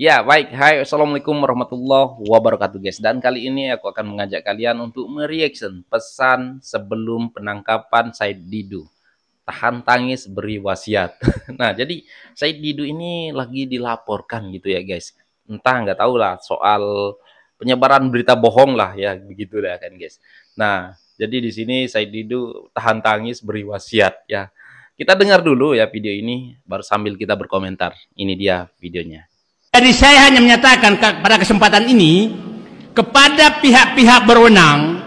Ya, baik. Hai, Assalamualaikum warahmatullahi wabarakatuh, guys. Dan kali ini aku akan mengajak kalian untuk mereaction pesan sebelum penangkapan Said Didu. Tahan tangis, beri wasiat. Nah, jadi Said Didu ini lagi dilaporkan gitu ya, guys. Entah nggak tahu lah soal penyebaran berita bohong lah ya, begitu lah kan, guys. Nah, jadi di sini Said Didu tahan tangis, beri wasiat ya. Kita dengar dulu ya video ini, baru sambil kita berkomentar. Ini dia videonya. Jadi saya hanya menyatakan pada kesempatan ini kepada pihak-pihak berwenang,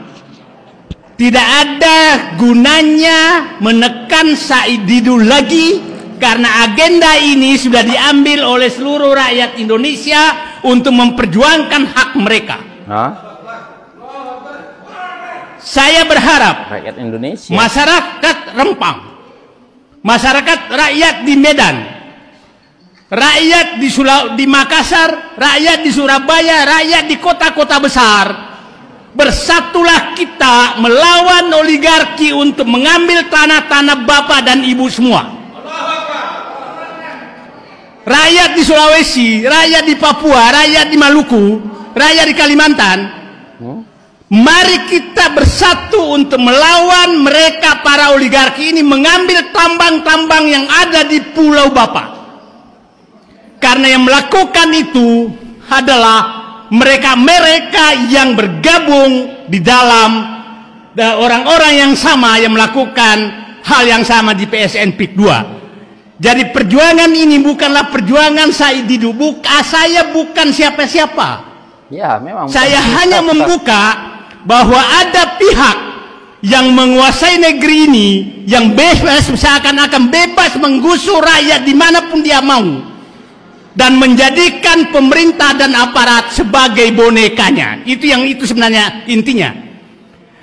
tidak ada gunanya menekan Said Didu lagi karena agenda ini sudah diambil oleh seluruh rakyat Indonesia untuk memperjuangkan hak mereka. Hah? Saya berharap rakyat Indonesia, masyarakat Rempang, masyarakat rakyat di Medan, rakyat di Makassar, rakyat di Surabaya, rakyat di kota-kota besar, bersatulah kita melawan oligarki untuk mengambil tanah-tanah bapak dan ibu semua. Rakyat di Sulawesi, rakyat di Papua, rakyat di Maluku, rakyat di Kalimantan, mari kita bersatu untuk melawan mereka para oligarki ini mengambil tambang-tambang yang ada di Pulau Bapak. Karena yang melakukan itu adalah mereka-mereka yang bergabung di dalam orang-orang yang sama yang melakukan hal yang sama di PSN PIK 2. Jadi perjuangan ini bukanlah perjuangan Said Didu. Saya bukan siapa-siapa. Ya, memang. Saya hanya membuka bahwa ada pihak yang menguasai negeri ini yang bebas, seakan-akan bebas menggusur rakyat dimanapun dia mau, dan menjadikan pemerintah dan aparat sebagai bonekanya. Itu sebenarnya intinya.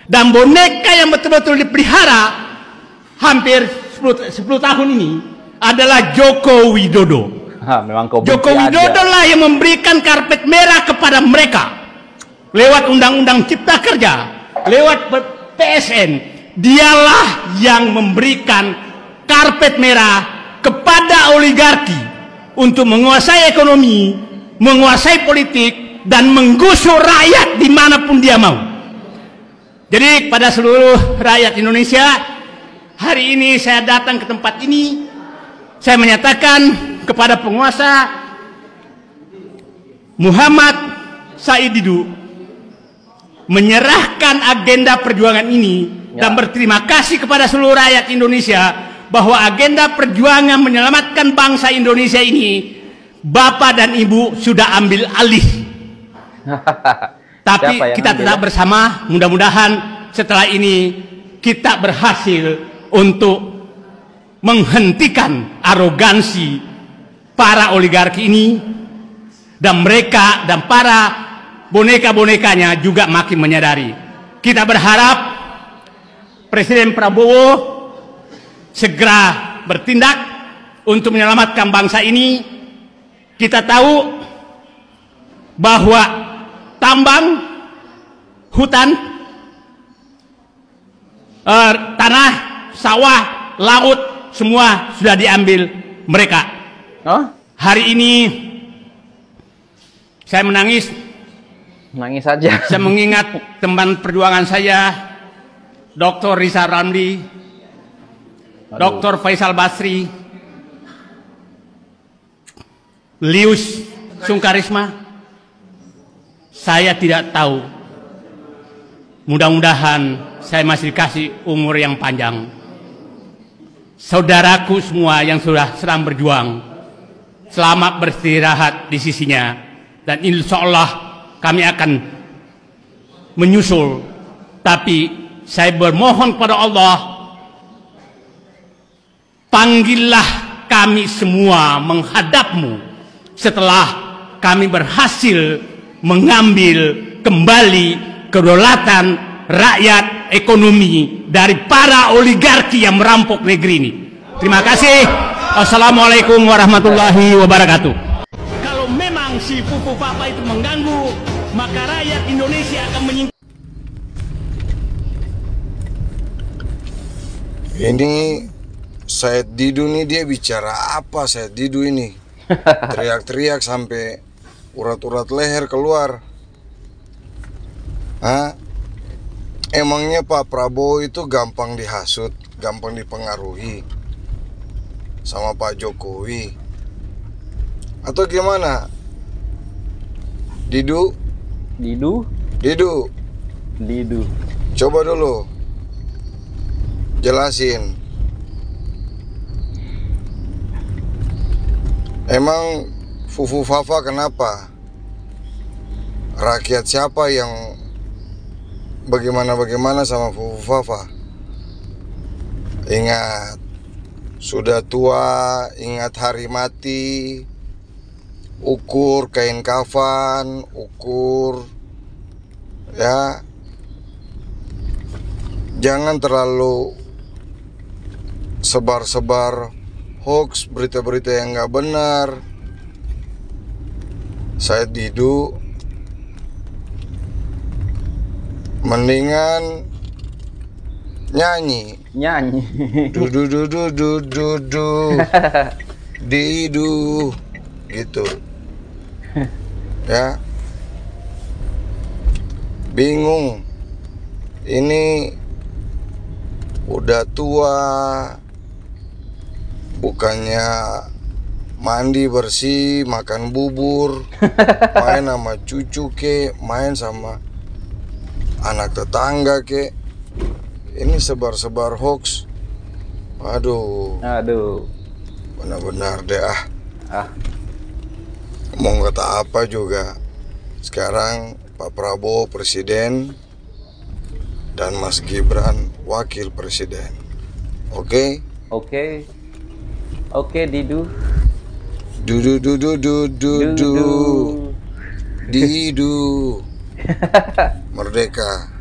Dan boneka yang betul-betul dipelihara hampir 10 tahun ini adalah Joko Widodo. Memang Joko Widodo lah yang memberikan karpet merah kepada mereka lewat Undang-Undang Cipta Kerja, lewat PSN. Dialah yang memberikan karpet merah kepada oligarki untuk menguasai ekonomi, menguasai politik, dan menggusur rakyat dimanapun dia mau. Jadi pada seluruh rakyat Indonesia, hari ini saya datang ke tempat ini, saya menyatakan kepada penguasa Muhammad Said Didu menyerahkan agenda perjuangan ini dan berterima kasih kepada seluruh rakyat Indonesia bahwa agenda perjuangan menyelamatkan bangsa Indonesia ini Bapak dan Ibu sudah ambil alih. Tapi kita tetap bersama. Mudah-mudahan setelah ini kita berhasil untuk menghentikan arogansi para oligarki ini, dan mereka dan para boneka-bonekanya juga makin menyadari. Kita berharap Presiden Prabowo segera bertindak untuk menyelamatkan bangsa ini. Kita tahu bahwa tambang, hutan, tanah, sawah, laut, semua sudah diambil mereka. Hari ini saya menangis. Nangis saja. Saya mengingat teman perjuangan saya, Dr. Rizal Ramli, Dr. Faisal Basri, Lius Sungkarisma. Saya tidak tahu. Mudah-mudahan saya masih dikasih umur yang panjang. Saudaraku semua yang sudah sedang berjuang, selamat beristirahat di sisinya, dan insya Allah kami akan menyusul. Tapi saya bermohon pada Allah, panggillah kami semua menghadapmu setelah kami berhasil mengambil kembali kedaulatan rakyat, ekonomi dari para oligarki yang merampok negeri ini. Terima kasih. Assalamualaikum warahmatullahi wabarakatuh. Kalau memang si pupu papa itu mengganggu, maka rakyat Indonesia akan menyingkirkan. Ini Said Didu nih, dia bicara apa Said Didu ini? Teriak-teriak sampai urat-urat leher keluar. Hah? Emangnya Pak Prabowo itu gampang dihasut, gampang dipengaruhi sama Pak Jokowi? Atau gimana? Didu? Didu? Didu, Didu. coba dulu jelasin. Emang Fufu Fafa kenapa? Rakyat siapa yang bagaimana sama Fufu Fafa? Ingat, sudah tua, ingat hari mati. Ukur kain kafan, ukur ya. Jangan terlalu sebar-sebar hoax, berita-berita yang nggak benar. Saya Didu, mendingan nyanyi. Du du du du du du du Didu gitu ya. Bingung, ini udah tua, bukannya mandi bersih, makan bubur, main sama cucu ke, main sama anak tetangga ke, ini sebar-sebar hoax. Aduh, benar-benar deh mau kata apa juga. Sekarang Pak Prabowo presiden dan Mas Gibran wakil presiden. Oke? Oke, Didu. Didu. Merdeka.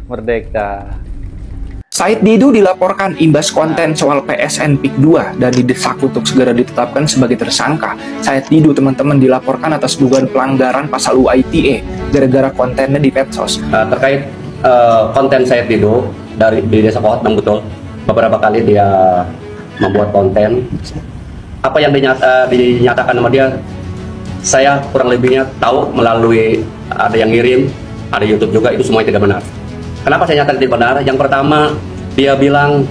Said Didu dilaporkan imbas konten soal PSN PIK 2 dan didesak untuk segera ditetapkan sebagai tersangka. Said Didu, teman-teman, dilaporkan atas dugaan pelanggaran pasal UITE gara-gara kontennya di medsos. Terkait konten Said Didu di Desa Kohot, betul. Beberapa kali dia membuat konten. Apa yang dinyatakan sama dia, saya kurang lebihnya tahu melalui ada yang ngirim, ada YouTube juga, itu semuanya tidak benar. Kenapa saya nyatakan tidak benar? Yang pertama, dia bilang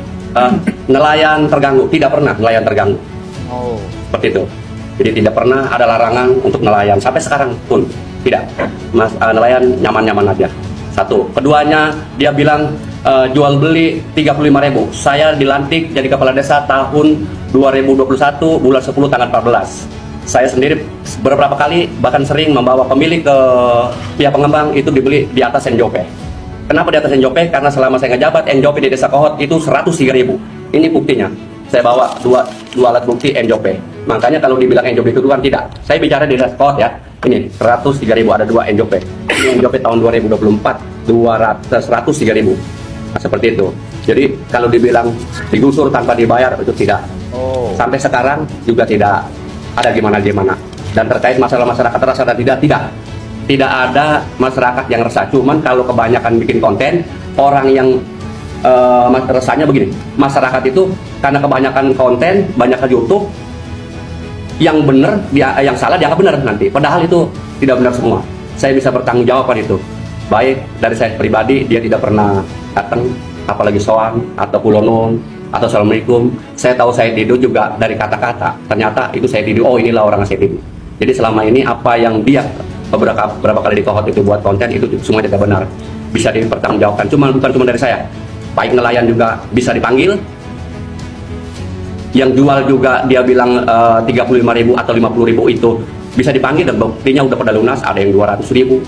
nelayan terganggu. Tidak pernah nelayan terganggu. Seperti itu. Jadi tidak pernah ada larangan untuk nelayan. Sampai sekarang pun tidak. Nelayan nyaman-nyaman aja. Satu. Keduanya, dia bilang jual beli 35.000. Saya dilantik jadi kepala desa tahun 2021 bulan 10 tanggal 14. Saya sendiri beberapa kali bahkan sering membawa pemilik ke pihak pengembang itu dibeli di atas NJOP. Kenapa di atas NJOP? Karena selama saya ngejabat, NJOP di Desa Kohot itu 103.000. Ini buktinya. Saya bawa dua alat bukti NJOP. Makanya kalau dibilang NJOP itu kan tidak. Saya bicara di Desa Kohot ya. Ini 103.000, ada 2 NJOP. Ini NJOP tahun 2024 103.000. Nah, seperti itu. Jadi kalau dibilang digusur tanpa dibayar itu tidak. Sampai sekarang juga tidak ada gimana. Dan terkait masalah masyarakat resah dan tidak ada masyarakat yang resah. Cuman kalau kebanyakan bikin konten, orang yang resahnya begini, masyarakat itu karena kebanyakan konten, banyak ke YouTube, yang benar, yang salah dianggap benar nanti. Padahal itu tidak benar semua. Saya bisa bertanggung jawab itu. Baik dari saya pribadi, dia tidak pernah datang, apalagi soan atau kulonun atau assalamualaikum. Saya tahu Said Didu juga dari kata-kata. Ternyata itu Said Didu. Oh, inilah orang Said Didu. Jadi selama ini apa yang dia beberapa kali di Kohot itu buat konten itu semua tidak benar, bisa dipertanggungjawabkan. Bukan cuma dari saya, baik nelayan juga bisa dipanggil, yang jual juga dia bilang 35.000 atau 50.000 itu bisa dipanggil dan buktinya udah pada lunas. Ada yang 200.000,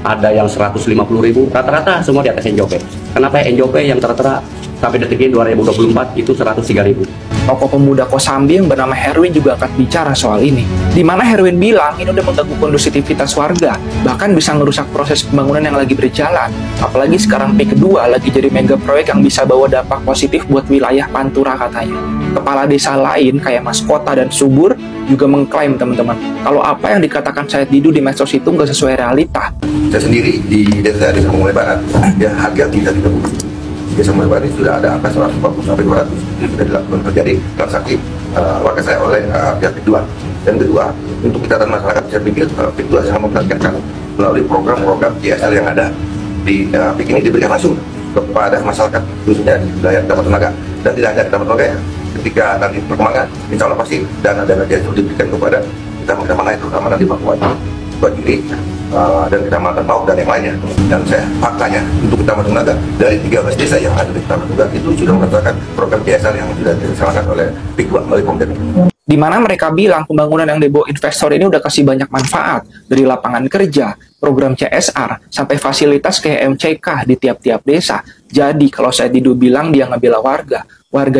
ada yang 150.000, rata-rata semua di atas NJOP. Kenapa NJOP yang tertera sampai detik ini 2024 itu 103.000. Tokoh pemuda Kosambi yang bernama Herwin juga akan bicara soal ini. Di mana Herwin bilang ini udah mengganggu kondusivitas warga, bahkan bisa merusak proses pembangunan yang lagi berjalan. Apalagi sekarang P2 lagi jadi mega proyek yang bisa bawa dampak positif buat wilayah Pantura katanya. Kepala desa lain kayak Mas Kota dan Subur juga mengklaim, teman-teman, kalau apa yang dikatakan Said Didu di medsos itu nggak sesuai realita. Saya sendiri di desa Mulai Barat, ya harga tidak Desa Mulai Barat sudah ada angka 140 sampai 200 sudah dilakukan terjadi transaksi warga saya oleh pihak kedua. Dan kedua, untuk kita dan masyarakat, saya pikir PIK 2 sangat memperhatikan melalui program-program CSR yang ada di PIK ini diberikan langsung kepada masyarakat khususnya di wilayah Kecamatan Naga, dan tidak hanya Kecamatan Naga ya, ketika nanti perkembangan insya Allah pasti dana-dana itu diberikan kepada kecamatan lain, terutama nanti Papua Giri dan Kecamatan Pauk dan yang lainnya. Dan saya faktanya untuk Kecamatan Naga dari 13 desa yang ada di Kecamatan Naga itu sudah merasakan program CSR yang sudah dilaksanakan oleh PIK 2 melalui Komden. Di mana mereka bilang pembangunan yang dibawa investor ini udah kasih banyak manfaat, dari lapangan kerja, program CSR, sampai fasilitas kayak MCK di tiap-tiap desa. Jadi kalau Said Didu bilang dia ngebela warga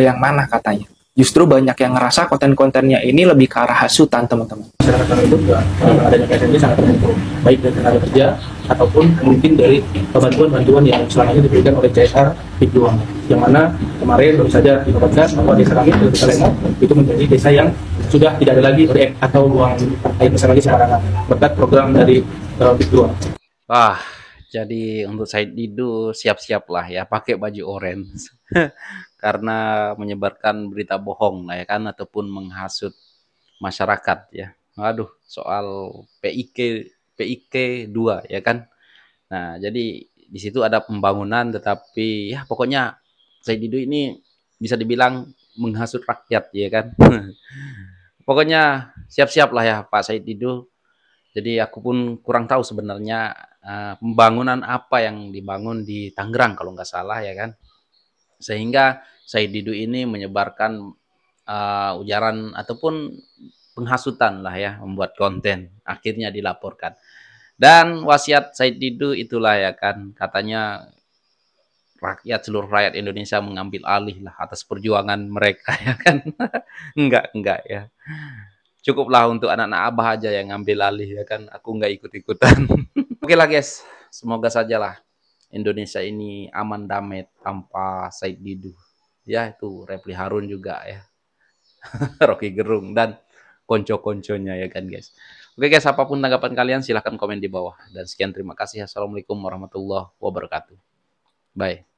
yang mana katanya? Justru banyak yang ngerasa konten-kontennya ini lebih ke arah hasutan, teman-teman. Masyarakat kami itu juga adanya PSN ini sangat mendukung, baik dari tenaga kerja ataupun mungkin dari bantuan-bantuan yang selama ini diberikan oleh CSR PIK 2, yang mana kemarin baru saja didapatkan bahwa desa kami, Desa Lemo, itu menjadi desa yang sudah tidak ada lagi ODF atau buang air besar lagi sembarangan berkat program dari PIK 2. Wah, jadi untuk Said Didu siap-siaplah ya pakai baju orange karena menyebarkan berita bohong lah ya kan, ataupun menghasut masyarakat ya. Aduh, soal PIK 2 ya kan. Nah, jadi di situ ada pembangunan, tetapi ya pokoknya Said Didu ini bisa dibilang menghasut rakyat ya kan. Pokoknya siap-siap lah ya Pak Said Didu. Jadi aku pun kurang tahu sebenarnya pembangunan apa yang dibangun di Tangerang kalau nggak salah ya kan. Sehingga Said Didu ini menyebarkan ujaran ataupun penghasutan lah ya, membuat konten, akhirnya dilaporkan. Dan wasiat Said Didu itulah ya kan, katanya seluruh rakyat Indonesia mengambil alih lah atas perjuangan mereka ya kan. Enggak ya. Cukuplah untuk anak-anak abah aja yang ngambil alih ya kan, aku nggak ikut-ikutan. Oke lah guys, semoga sajalah Indonesia ini aman damai tanpa Said Didu. Ya itu Refli Harun juga ya. Rocky Gerung dan konco-konconya ya kan guys. Oke guys, apapun tanggapan kalian silahkan komen di bawah. Dan sekian, terima kasih. Assalamualaikum warahmatullahi wabarakatuh. Bye.